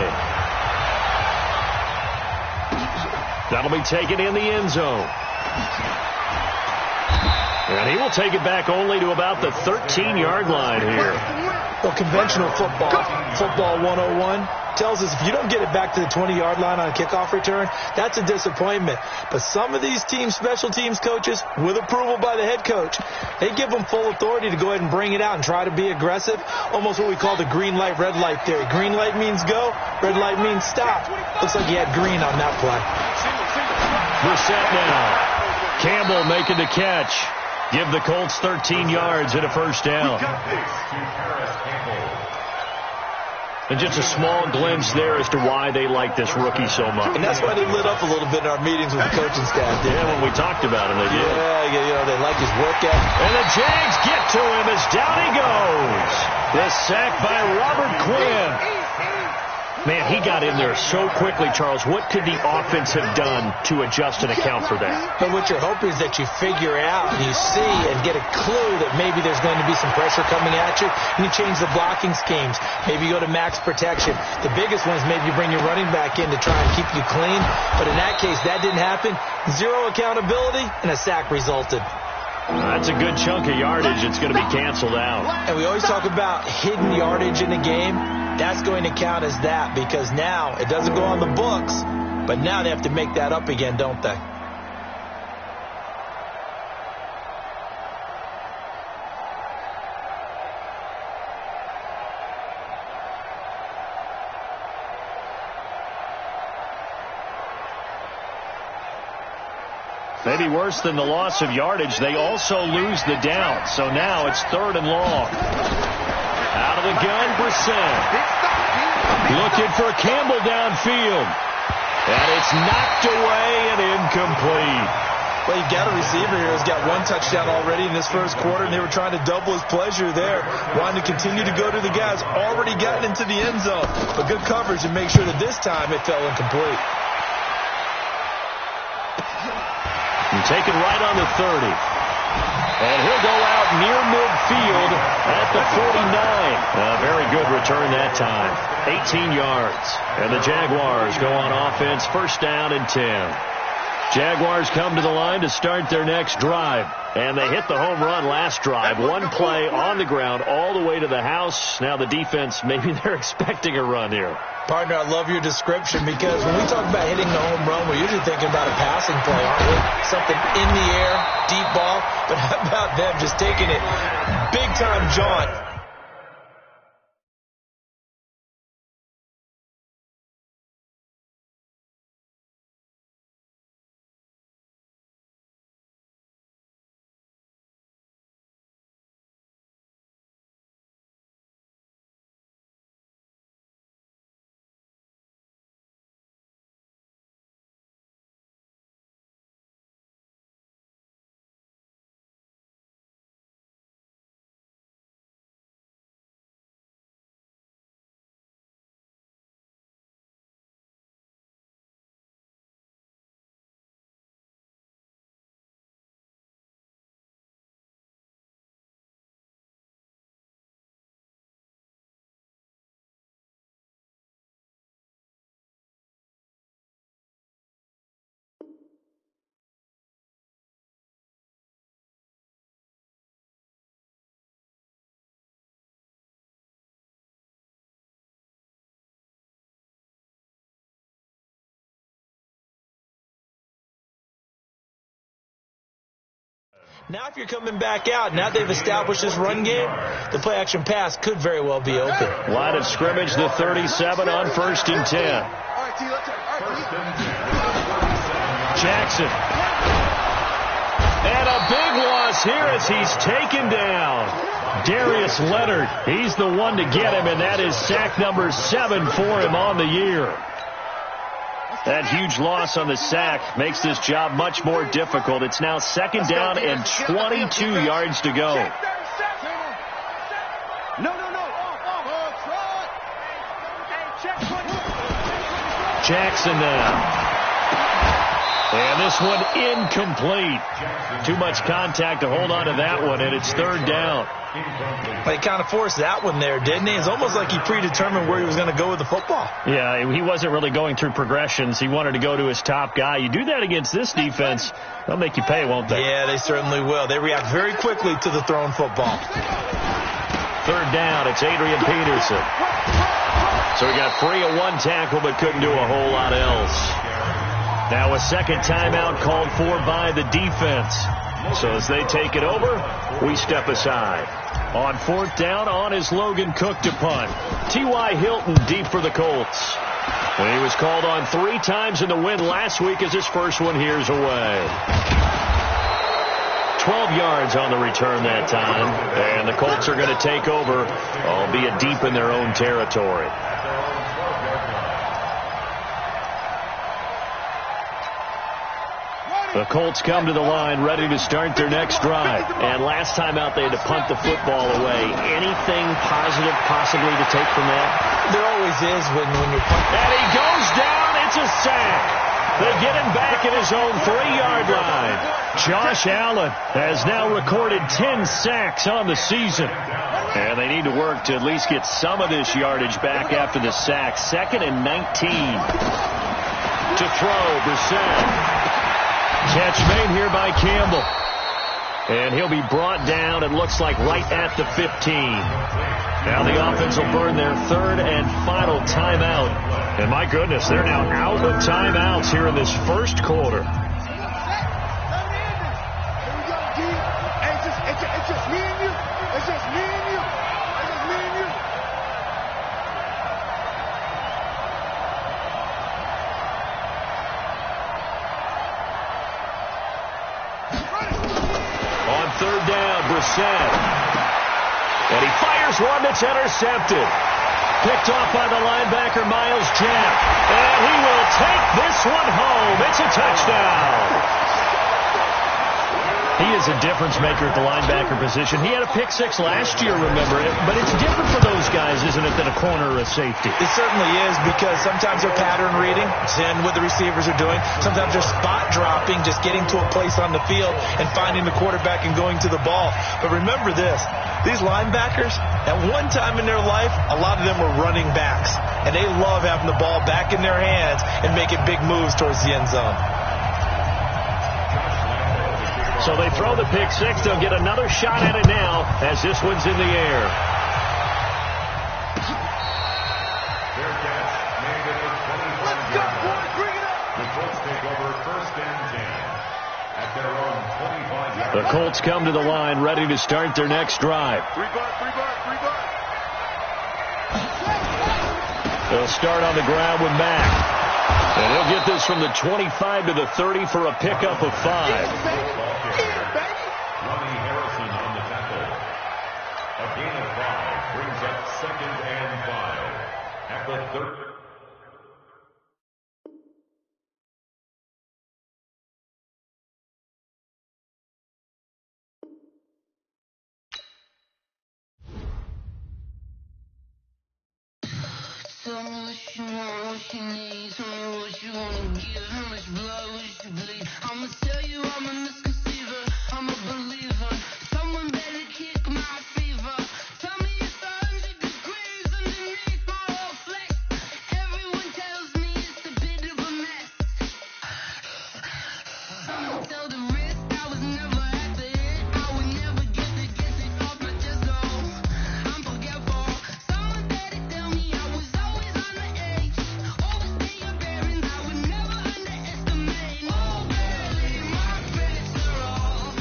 That'll be taken in the end zone. And he will take it back only to about the 13-yard line here. Well, conventional football 101, tells us if you don't get it back to the 20-yard line on a kickoff return, that's a disappointment. But some of these special teams coaches, with approval by the head coach, they give them full authority to go ahead and bring it out and try to be aggressive, almost what we call the green light, red light theory. Green light means go, red light means stop. Looks like he had green on that play. Brissett now. Campbell making the catch. Give the Colts 13 yards and a first down. And just a small glimpse there as to why they like this rookie so much. And that's why they lit up a little bit in our meetings with the coaching staff. Yeah, when we talked about him, they did. Yeah, they like his work ethic. And the Jags get to him as down he goes. The sack by Robert Quinn. Man, he got in there so quickly, Charles. What could the offense have done to adjust and account for that? But what you're hoping is that you figure out and you see and get a clue that maybe there's going to be some pressure coming at you, and you change the blocking schemes. Maybe you go to max protection. The biggest one is maybe you bring your running back in to try and keep you clean. But in that case, that didn't happen. Zero accountability, and a sack resulted. That's a good chunk of yardage. It's going to be canceled out. And we always talk about hidden yardage in a game. That's going to count as that because now it doesn't go on the books, but now they have to make that up again, don't they? Maybe worse than the loss of yardage, they also lose the down. So now it's 3rd and long. Out of the gun, Brissett. Looking for Campbell downfield. And it's knocked away and incomplete. Well, you got a receiver here who's got 1 touchdown already in this first quarter, and they were trying to double his pleasure there, wanting to continue to go to the guys already gotten into the end zone. But good coverage and make sure that this time it fell incomplete. And taken right on the 30. And he'll go out near midfield at the 49. A very good return that time. 18 yards. And the Jaguars go on offense, 1st down and 10. Jaguars come to the line to start their next drive. And they hit the home run last drive. 1 play on the ground all the way to the house. Now the defense, maybe they're expecting a run here. Partner, I love your description because when we talk about hitting the home run, we're usually thinking about a passing play, aren't we? Something in the air, deep ball. But how about them just taking it big-time jaunt Now if you're coming back out, now they've established this run game, the play-action pass could very well be open. Line of scrimmage, the 37 on 1st and 10. Jackson. And a big loss here as he's taken down. Darius Leonard, he's the one to get him, and that is sack number 7 for him on the year. That huge loss on the sack makes this job much more difficult. It's now 2nd down and 22 yards to go. Jackson now. And this one incomplete. Too much contact to hold on to that one, and it's 3rd down. He kind of forced that one there, didn't he? It's almost like he predetermined where he was going to go with the football. Yeah, he wasn't really going through progressions. He wanted to go to his top guy. You do that against this defense, they'll make you pay, won't they? Yeah, they certainly will. They react very quickly to the thrown football. 3rd down, it's Adrian Peterson. So he got free of 1 tackle but couldn't do a whole lot else. Now a 2nd timeout called for by the defense. So as they take it over, we step aside. On 4th down, on is Logan Cook to punt. T.Y. Hilton deep for the Colts. When he was called on 3 times in the win last week as his first one here's away. 12 yards on the return that time. And the Colts are going to take over, albeit deep in their own territory. The Colts come to the line ready to start their next drive. And last time out, they had to punt the football away. Anything positive possibly to take from that? There always is when you're punting. And he goes down. It's a sack. They get him back at his own 3-yard line. Josh Allen has now recorded 10 sacks on the season. And they need to work to at least get some of this yardage back after the sack. 2nd and 19. To throw, Brissett. Catch made here by Campbell. And he'll be brought down, it looks like, right at the 15. Now the offense will burn their 3rd and final timeout. And my goodness, they're now out of timeouts here in this 1st quarter. It's just me and you. It's just me and you. It's just me and you. On 3rd down, Brissett. And he fires one that's intercepted. Picked off by the linebacker, Miles Jack. And he will take this one home. It's a touchdown. He is a difference maker at the linebacker position. He had a pick 6 last year, remember it. But it's different for those guys, isn't it, than a corner or a safety? It certainly is, because sometimes they're pattern reading, seeing what the receivers are doing. Sometimes they're spot dropping, just getting to a place on the field and finding the quarterback and going to the ball. But remember this, these linebackers, at one time in their life, a lot of them were running backs. And they love having the ball back in their hands and making big moves towards the end zone. So they throw the pick 6. They'll get another shot at it now as this one's in the air. Their catch made at the 25-yard line. The Colts take over 1st and 10 at their own 25-yard line. The Colts come to the line ready to start their next drive. Free bar. They'll start on the ground with Mack. And he'll get this from the 25 to the 30 for a pickup of 5. Ronnie Harrison on the tackle. A gain of 5 brings up 2nd and 5 at the 3rd. Tell me what you want, what you need. Tell me what you wanna give. How much blood would you bleed? I'ma tell you I'm a misconceiver. I'm a believer. Someone better kick my fever. Tell me it's 100 degrees underneath my whole flesh. Everyone tells me it's a bit of a mess. Someone tell the risk I was never at the end. I would never get it off my chest. So I'm forgetful. Someone better tell me I was always on the edge. Overstay your bearings, I would never underestimate. Oh, barely my friends are all.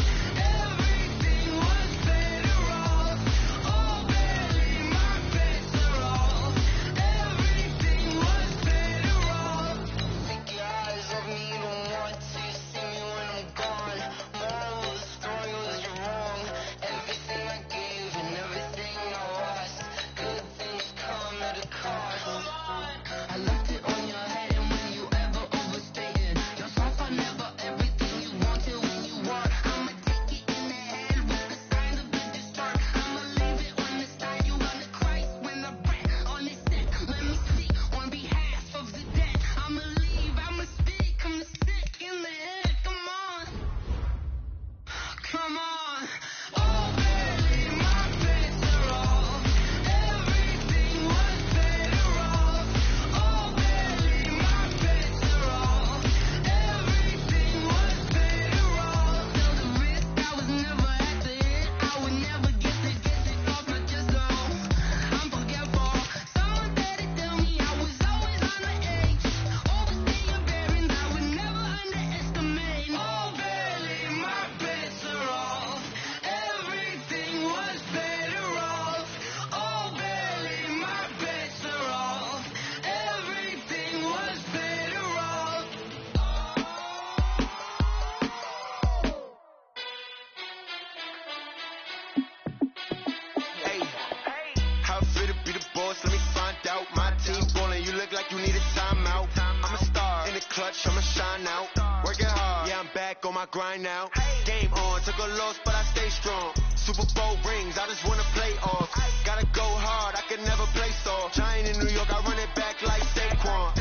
How I feel to be the boss, let me find out. My team ballin', you look like you need a timeout. I'm a star, in the clutch, I'ma shine out. Working hard, yeah, I'm back on my grind now. Game on, took a loss, but I stay strong. Super Bowl rings, I just wanna play off. Gotta go hard, I can never play soft. Giant in New York, I run it back like Saquon.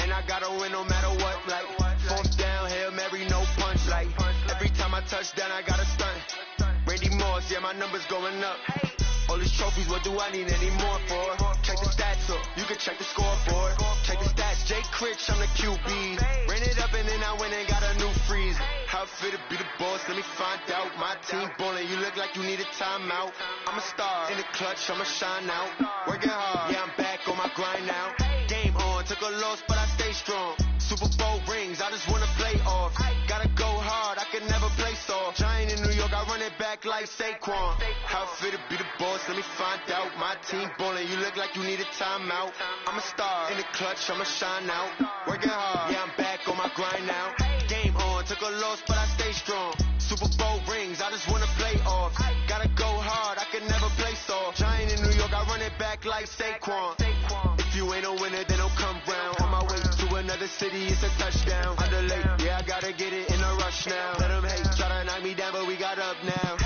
And I gotta win no matter what, like fourth down, Hail Mary, no punch, like every time I touch down, I gotta stunt. Randy Moss, yeah, my numbers going up. All these trophies, what do I need any more for? Check the stats up, you can check the scoreboard. Check the stats, Jay Critch, I'm the QB. Ran it up and then I went and got a new freeze. How I feel to be the boss, let me find out. My team ballin', you look like you need a timeout. I'm a star, in the clutch, I'ma shine out. Working hard, yeah, I'm back on my grind now. Game on, took a loss, but I stay strong. Super Bowl rings, I just wanna play off. Gotta go hard, I can never play soft. Giant in New York, I run it back like Saquon. How I feel to be the boss, let me find out. My team ballin', you look like you need a timeout. I'm a star, in the clutch, I'ma shine out. Working hard, yeah, I'm back on my grind now. Game on, took a loss, but I stay strong. Super Bowl rings, I just wanna play off. Gotta go hard, I can never play soft. Giant in New York, I run it back like Saquon. If you ain't a winner, then don't come round. On my way to another city, it's a touchdown. Underlay, yeah, I gotta get it in a rush now. Let them hate, try to knock me down, but we got up now.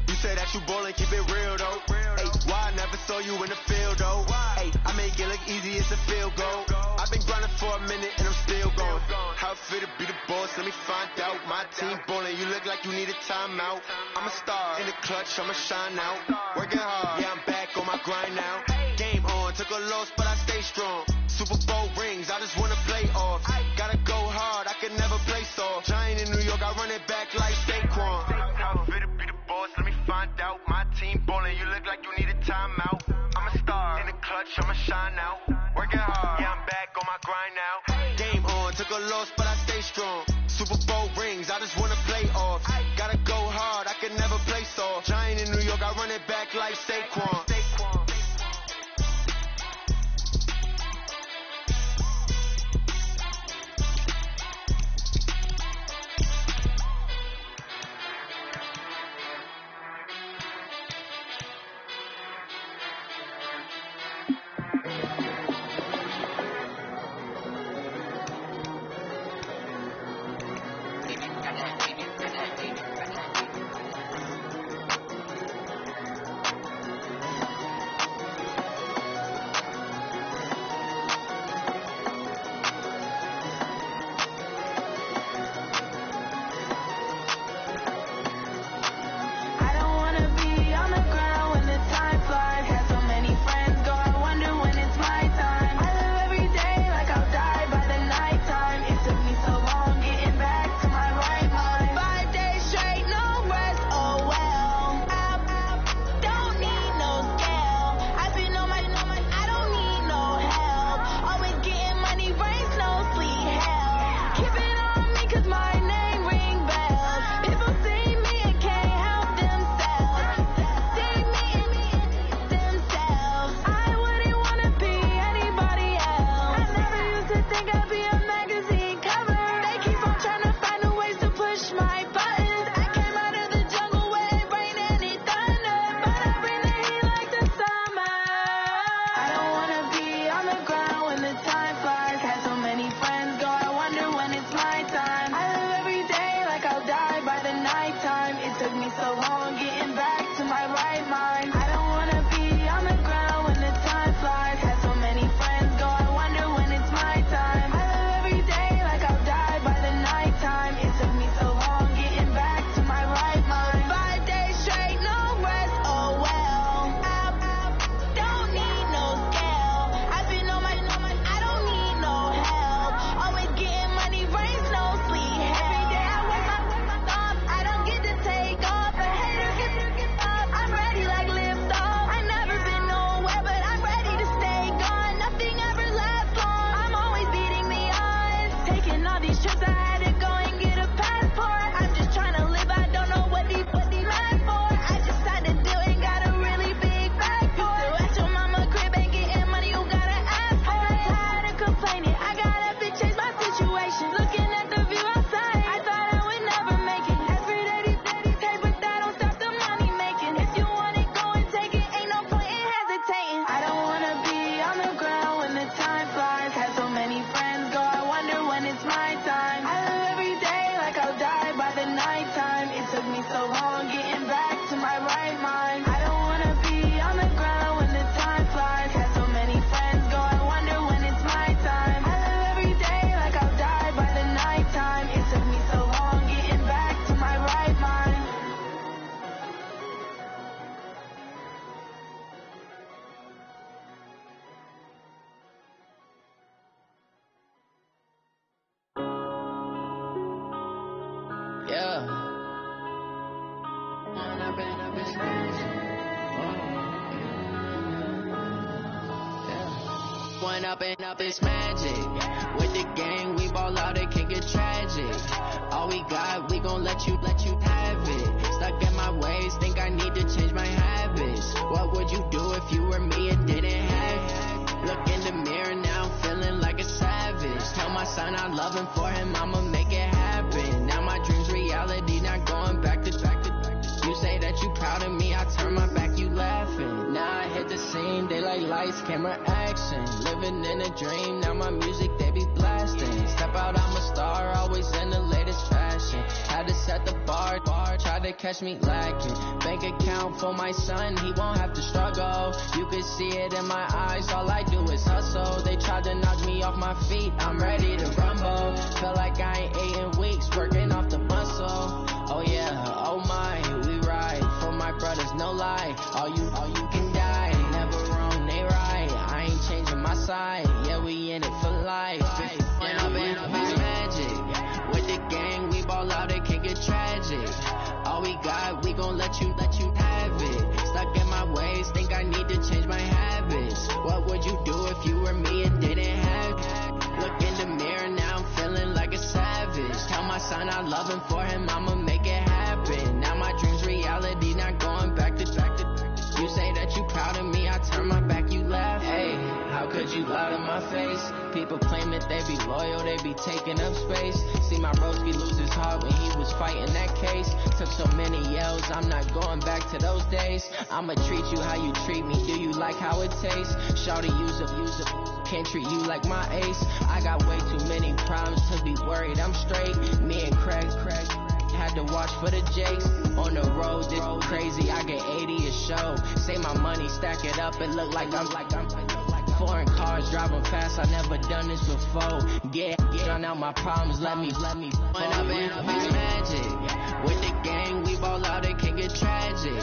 You say that you ballin', keep it real though. Hey, why I never saw you in the field though? Hey, I make it look easy, it's a field goal. I've been grinding for a minute and I'm still going. How I feel to be the boss, let me find out. My team ballin', you look like you need a timeout. I'm a star, in the clutch, I'ma shine out. Working hard, yeah, I'm back on my grind now. Game on, took a loss, but I stay strong. Super Bowl rings, I just wanna play off. Gotta go hard, I can never play soft. Giant in New York, I run it back like Saquon. How I feel to be the boss, let me find out. My team ballin', you look like you need a timeout. I'm a star, in the clutch, I'ma shine out. Working hard, yeah, I'm back on my grind now. Game on, took a loss, but I stay strong. Super Bowl rings, I just wanna play off. Gotta go hard, I can never play soft. Giant in New York, I run it back like Saquon. Yeah. One up and up, it's magic. With the gang, we ball out, it can get tragic. All we got, we gon' let you have it. Stuck in my ways, think I need to change my habits. What would you do if you were me and didn't have it? Look in the mirror now, feeling like a savage. Tell my son I love him, for him I'ma make it happen. Now my dream's reality, not going back to. You say that you proud of me, I turn my back, you laughing. Now I hit the scene, they like lights, camera, action. Living in a dream, now my music, they be blasting. Step out, I'm a star, always in the latest fashion. Had to set the bar, try to catch me lacking. Bank account for my son, he won't have to struggle. You can see it in my eyes, all I do is hustle. They tried to knock me off my feet, I'm ready to rumble. Feel like I ain't ate in weeks, working off the muscle. Oh yeah, oh my, we ride for my brothers, no lie. All you can die, never wrong, they right. I ain't changing my side, yeah, we in it for life. Down, it's magic. With the gang, we ball out, it can get tragic. All we got, we gon' let you have it. Stuck in my ways, think I need to change my habits. What would you do if you were me and didn't have it? Look in the mirror now, I'm feeling like a savage. Tell my son I love him, for him I'ma make it happen. Now my dream's reality, not going back to. You say that you proud of me, I turn my back, you laugh. Hey, how could you lie to my face? People claim that they be loyal, they be taking up space. See my broski lose his heart when he was fighting that case. Took so many yells, I'm not going back to those days. I'ma treat you how you treat me, do you like how it tastes? Shawty, use up, can't treat you like my ace. I got way too many problems to be worried, I'm straight. Me and Craig had to watch for the Jakes. On the road, this crazy, I get 80 a show. Say my money, stack it up, it look like I'm foreign cars, driving fast, I never done this before. Yeah, drown out my problems, let me When up and it's magic. With the gang, we ball out, it can get tragic.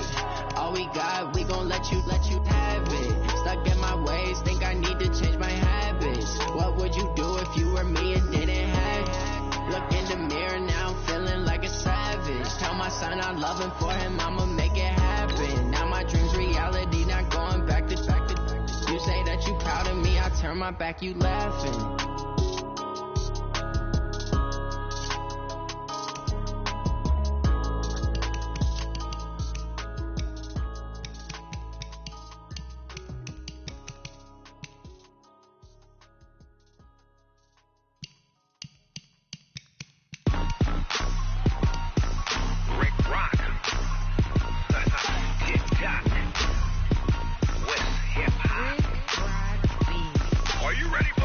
All we got, we gon' let you have it. Stuck in my ways, think I need to change my habits. What would you do if you were me and didn't have it? Look in the mirror now, I'm feeling like a savage. Tell my son I love him, for him I'ma make it happen. Now my dream's reality, not going back to. You say that you proud of me, I turn my back, you laughing. Are you ready?